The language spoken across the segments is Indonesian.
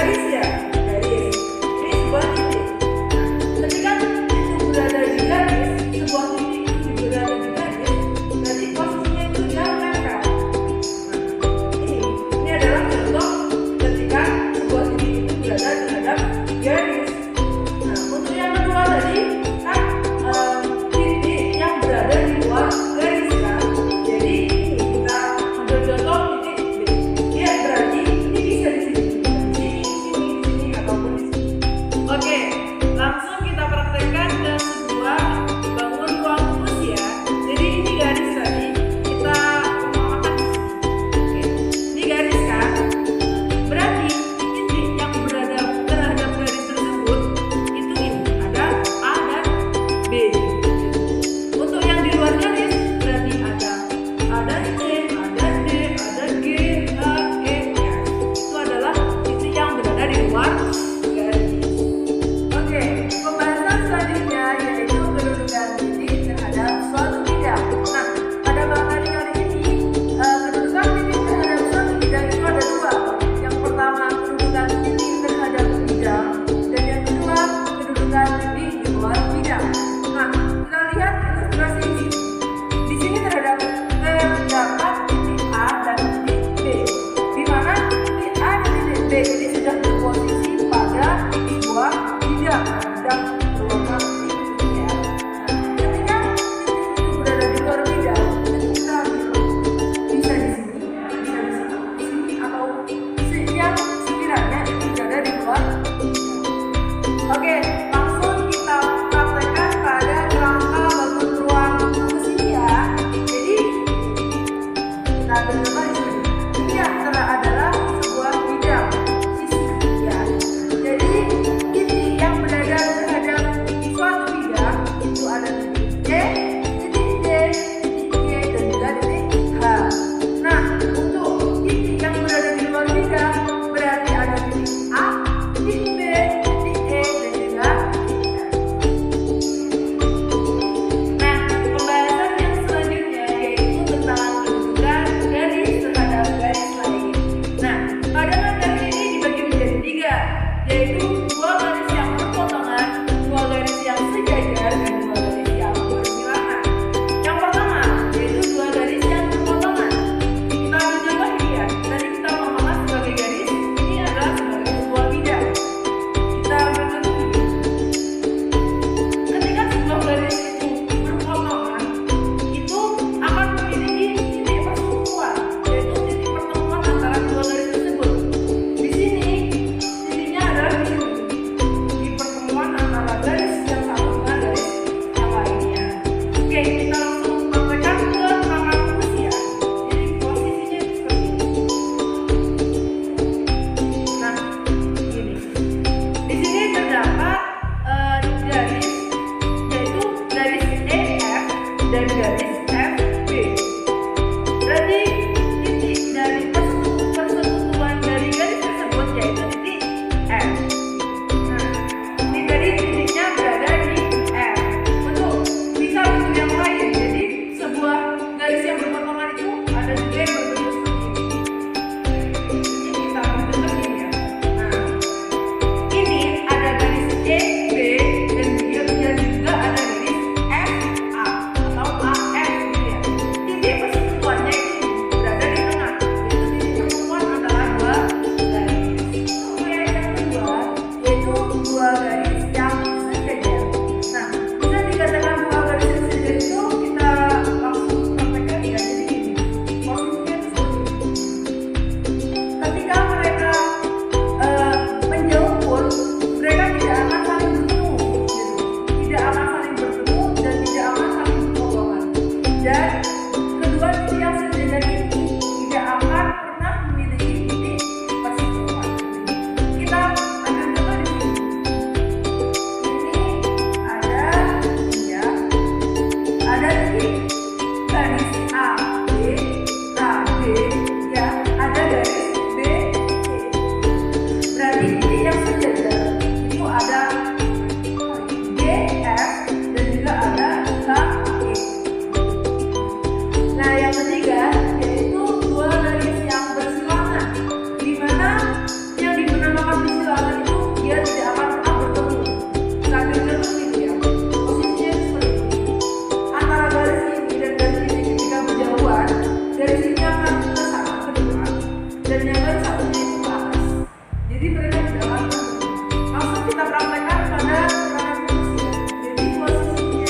garis ya, garis. Ini sebuah titik. Ketika itu berada di garis, sebuah titik itu berada di garis, berarti posisinya itu dia menempel. Ini adalah contoh ketika sebuah titik itu berada terhadap garis. Nah, untuk yang kedua tadi kan titik yang berada di luar garis kan. Jadi kita ambil contoh titik B. Dia berarti ini bisa di sini ataupun di sini. Oke, langsung kita praktekkan ke sebuah bangun ruang rumus ya. Jadi ini garis tadi kita memakan di sini. Oke, ini garis kan. Berarti titik yang berada terhadap garis tersebut itu ini ada A dan B. Untuk yang di luar garis berarti ada C, ada D, ada G, H, E, F. Itu adalah titik yang berada di luar garis. Oke, pembahasan selanjutnya yaitu kedudukan titik terhadap suatu bidang. Nah, pada materi kali ini kedudukan titik terhadap suatu bidang itu ada dua. Yang pertama kedudukan titik terhadap bidang dan yang kedua kedudukan titik di luar bidang. Nah, kita lihat ilustrasi ini. Di sini terdapat titik A dan titik B, di mana titik A dan titik B ini sudah berposisi pada sebuah bidang berwarna pink ya. Ketika titik itu berada di luar bidang, kita bisa di sini, di sini atau yang sekiranya itu berada di luar. Oke, langsung kita praktekkan pada kerangka bangun ruang rumus ini ya. Jadi kita ambil contoh di sini. Ini adalah sebuah bidang sisi ya. Jadi titik yang berada terhadap suatu bidang itu ada titik C, titik D, titik G dan juga titik H. Nah, untuk titik yang berada di luar bidang berarti ada titik A, titik B, titik E dan juga titik F. Nah, pembahasan yang selanjutnya yaitu tentang kedudukan garis terhadap garis lain. Nah, pada materi ini dibagi menjadi tiga, yaitu dua garis yang berpotongan, dua garis yang sejajar, dan dua garis yang bersilangan. Yang pertama yaitu dua garis yang berpotongan. Kita ambil contoh ini ya. Tadi kita memakan sebagai garis, ini adalah sebagai sebuah bidang. Kita ambil contoh ini. Ketika sebuah garis itu berpotongan, itu akan memiliki titik pertemuan, yaitu titik pertemuan antara dua garis tersebut. Di sini titiknya adalah di sini, di pertemuan antara garis yang satu dengan garis yang lainnya. Oke, kita langsung praktekkan ke kerangka rumus ya. Jadi posisinya itu seperti ini. Nah, ini. Di sini terdapat garis, yaitu garis EF dan garis FB. Berarti titik dari persekutuan dari garis tersebut yaitu titik F. Nah, ini tadi titiknya berada di F. Untuk bisa bentuk yang lain, jadi sebuah garis yang berpotongan itu ada juga yang berbentuk seperti ini. Ini kita ambil contoh ini ya. Nah, ini ada garis E, B, dan juga ada garis F, A atau AF gitu ya. Titik persekutuannya itu berada di tengah, yaitu titik pertemuan antara dua garis. Kemudian yang kedua yaitu dua garis yang sejajar. Nah, bisa dikatakan dua garis yang sejajar itu kita langsung praktekkan ya. Jadi ini posisinya itu seperti ini. Ketika mereka menjauh pun mereka tidak akan saling bertemu gitu. Tidak akan saling bertemu dan tidak akan saling berpotongan. Dan kedua titik yang sejajar ini tidak akan pernah memiliki titik pertemuan. Kita ambil contoh di sini. sampaikan pada gerakan posisi ya. Jadi posisinya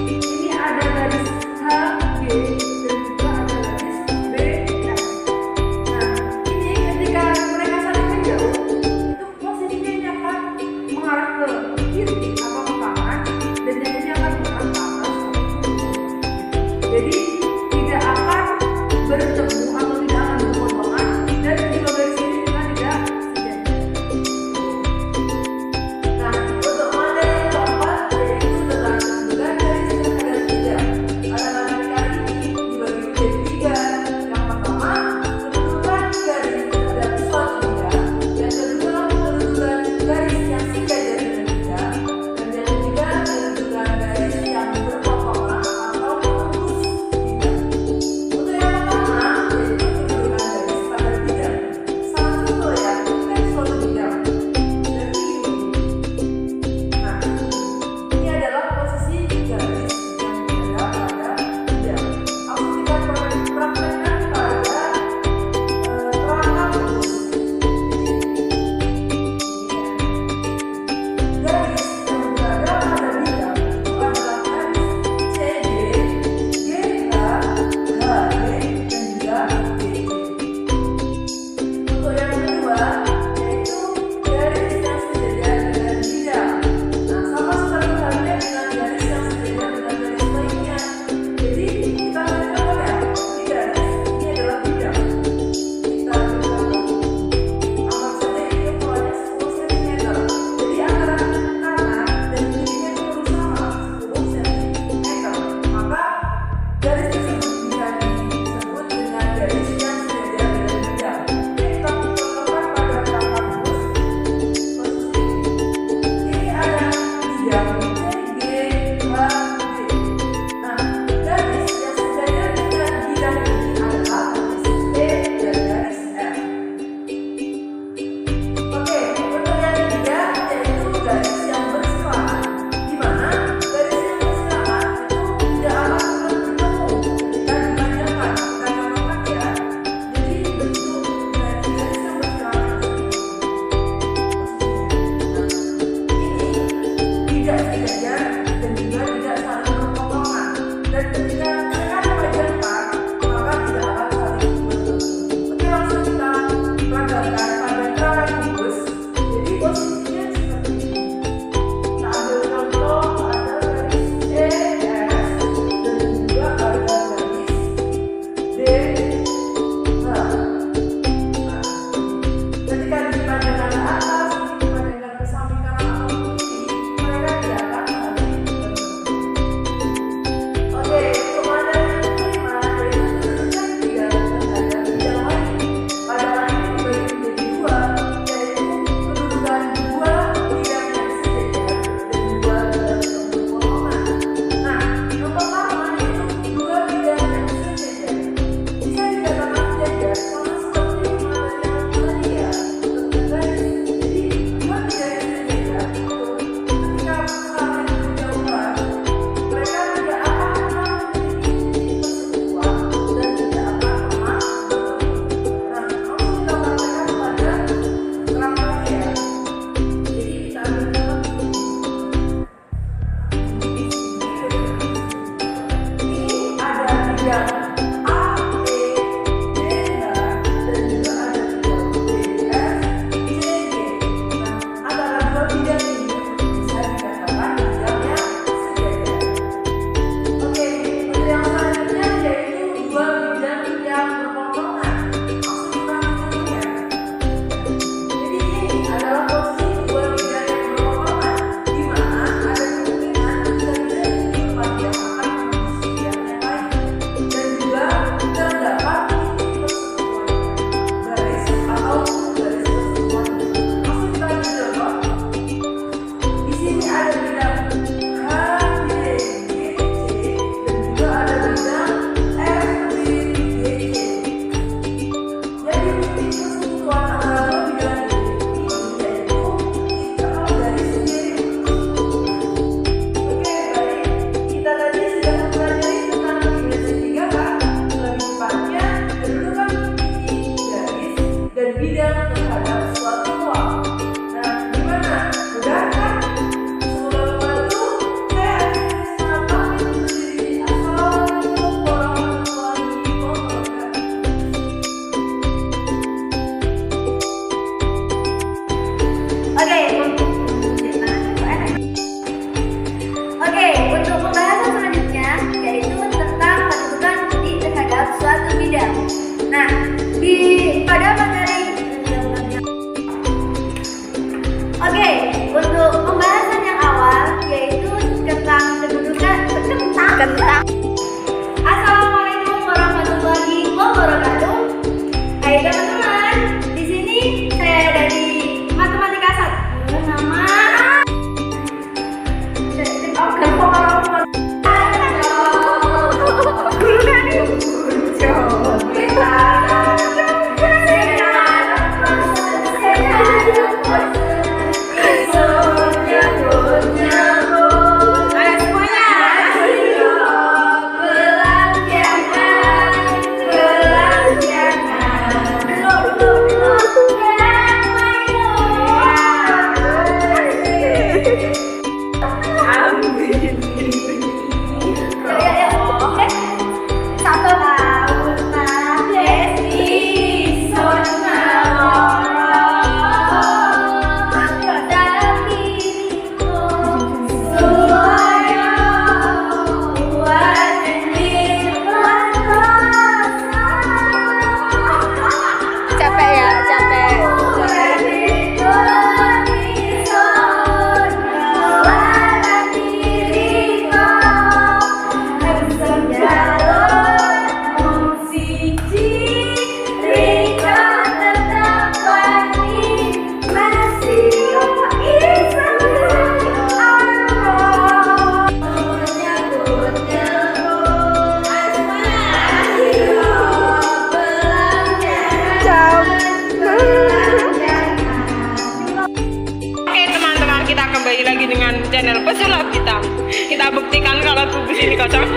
ini ada garis H, G, dan juga ada garis B, F. Nah, ini ketika mereka saling menjauh, itu posisinya ini akan mengarah ke kiri atau ke kanan, dan yang ini akan mengarah ke atas. Jadi tidak akan bertemu atau tidak akan berpotongan, dan kedua garis ini juga tidak terhadap suatu uang. Nah, gimana? Mudah kan? Sebelum membantu, saya Aziza pamit undur diri. Assalamualaikum warahmatullahi wabarakatuh. Untuk pembahasan selanjutnya yaitu tentang kedudukan bukti terhadap suatu bidang. Nah, pada materi untuk pembahasan yang awal yaitu tentang kedudukan kentang. Assalamualaikum warahmatullahi wabarakatuh. Hai teman-teman, di sini saya dari Matematika 1. Nama kembali lagi dengan channel pesulap kita buktikan kalau tubuh ini kosong